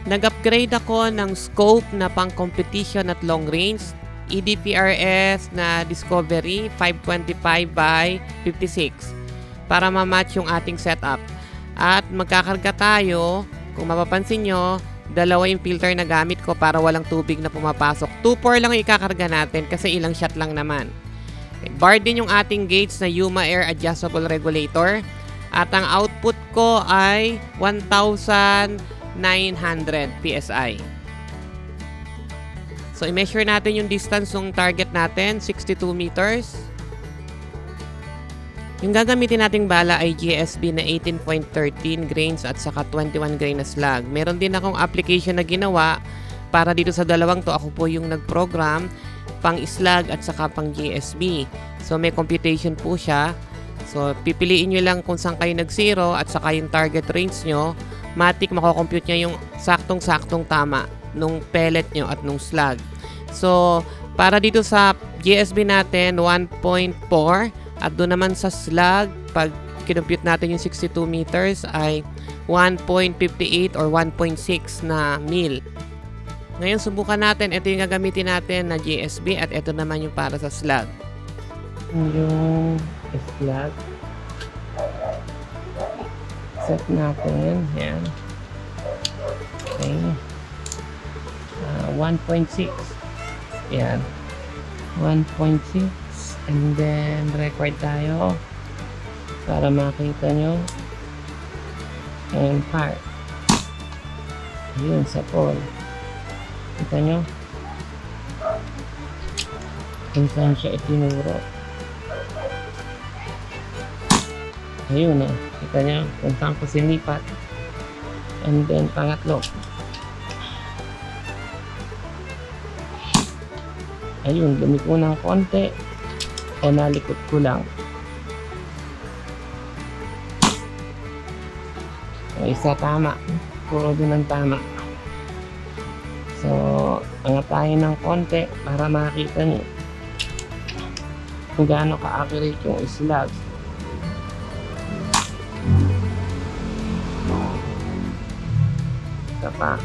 Nag-upgrade ako ng scope na pang competition at long range. EDPRS na Discovery 525 by 56 para ma-match yung ating setup. At magkakarga tayo, kung mapapansin nyo, dalawa yung filter na gamit ko para walang tubig na pumapasok. 2-4 lang yung ikakarga natin kasi ilang shot lang naman. Bar din yung ating gauge na Yuma Air Adjustable Regulator. At ang output ko ay 1,900 PSI. So, i-measure natin yung distance ng target natin, 62 meters. Yung gagamitin nating bala ay GSB na 18.13 grains at saka 21 grain na slag. Meron din akong application na ginawa para dito sa dalawang to. Ako po yung nag-program pang slag at saka pang GSB. So, may computation po siya. So, pipiliin nyo lang kung saan kayo nag-zero at saka yung target range nyo. Matik, makocompute niya yung saktong-saktong tama nung pellet nyo at nung slag. So, para dito sa GSB natin, 1.4 at doon naman sa slag, pag kinompute natin yung 62 meters ay 1.58 or 1.6 na mil. Ngayon, subukan natin. Ito yung gagamitin natin na GSB at ito naman yung para sa slag. Yung slag. Set natin. Yan. Okay. 1.6. Yan. 1.6. And then, record tayo. Para makita nyo. And part. Yun, sa pole. Kita nyo? Kung saan siya itinuro. Ayun o. Kita nyo kung saan ko sinipat. And then, pangatlo. Ayun, lumiko ng konti. O nalikot ko lang. O, isa tama. Puro din ang tama. So, angat tayo ng konti para makita nyo kung gaano ka-accurate yung slag. Isa pa.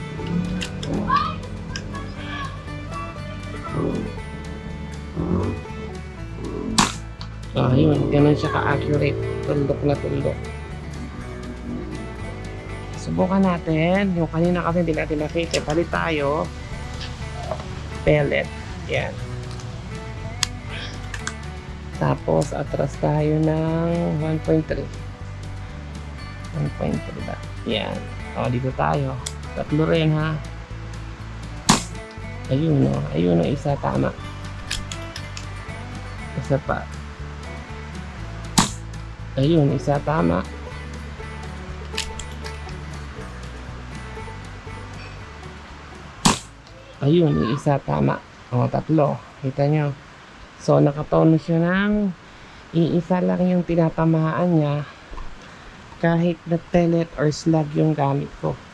So, yun. Ganun siya ka-accurate. Tuldok na tuldok. Subukan natin. Yung kanina kasi hindi natin nakita. Palit tayo. Pellet. Yan. Tapos, atras tayo ng 1.3. 1.3 ba? Yan. O, dito tayo. Tatlo rin, ha? Ayun, o. Ayun, o. Isa tama. Isa pa. Ayun, isa tama. Ayun, isa tama. O, tatlo. Kita nyo. So, nakatono siya ng iisa lang yung tinatamaan niya kahit na pellet or slag yung gamit ko.